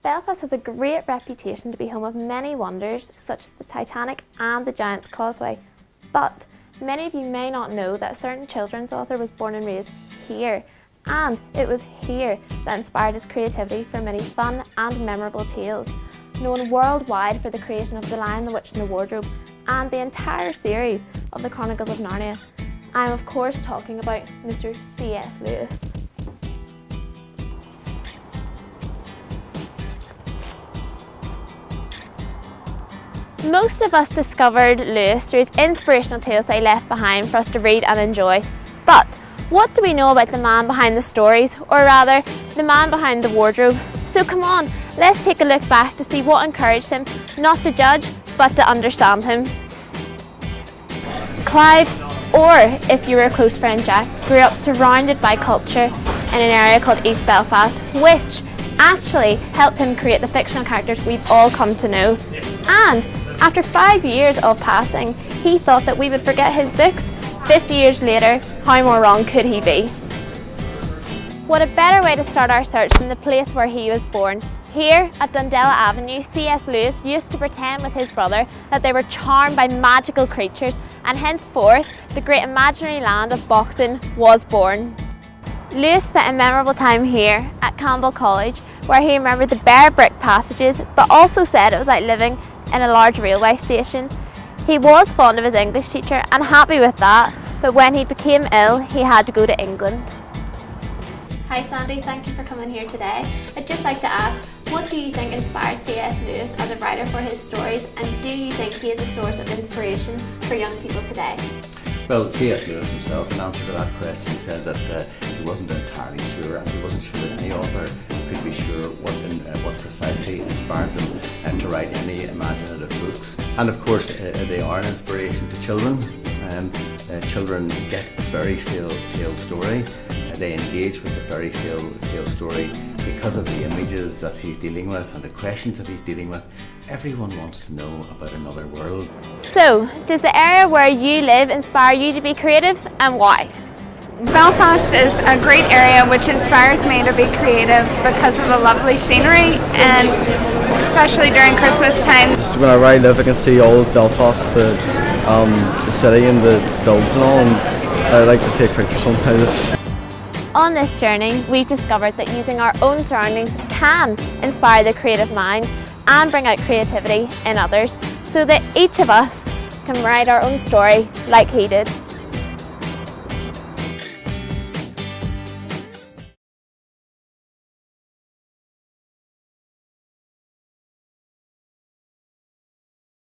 Belfast has a great reputation to be home of many wonders, such as the Titanic and the Giant's Causeway. But many of you may not know that a certain children's author was born and raised here, and it was here that inspired his creativity for many fun and memorable tales, known worldwide for the creation of The Lion, the Witch and the Wardrobe and the entire series of the Chronicles of Narnia. I'm of course talking about Mr. C.S. Lewis. Most of us discovered Lewis through his inspirational tales that he left behind for us to read and enjoy. But what do we know about the man behind the stories, or rather, the man behind the wardrobe? So come on, let's take a look back to see what encouraged him not to judge, but to understand him. Clive, or if you were a close friend Jack, grew up surrounded by culture in an area called East Belfast, which actually helped him create the fictional characters we've all come to know. And after 5 years of passing, he thought that we would forget his books. 50 years later, how more wrong could he be? What a better way to start our search than the place where he was born. Here at Dundela Avenue, C.S. Lewis used to pretend with his brother that they were charmed by magical creatures, and henceforth the great imaginary land of Boxing was born. Lewis spent a memorable time here at Campbell College, where he remembered the bare brick passages, but also said it was like living in a large railway station. He was fond of his English teacher and happy with that, but when he became ill, he had to go to England. Hi Sandy, thank you for coming here today. I'd just like to ask, what do you think inspired C.S. Lewis as a writer for his stories, and do you think he is a source of inspiration for young people today? Well, C.S. Lewis himself, in answer to that question, said that he wasn't entirely sure, and he wasn't sure that any author could be sure what precisely inspired them to write any imaginative books. And of course, they are an inspiration to children. Children get the fairy tale story. They engage with the fairy tale story because of the images that he's dealing with and the questions that he's dealing with. Everyone wants to know about another world. So, does the area where you live inspire you to be creative, and why? Belfast is a great area which inspires me to be creative because of the lovely scenery, and especially during Christmas time. Just whenever I live, I can see all of Belfast, the city and the buildings and all, and I like to take pictures sometimes. On this journey, we've discovered that using our own surroundings can inspire the creative mind and bring out creativity in others, so that each of us can write our own story like he did.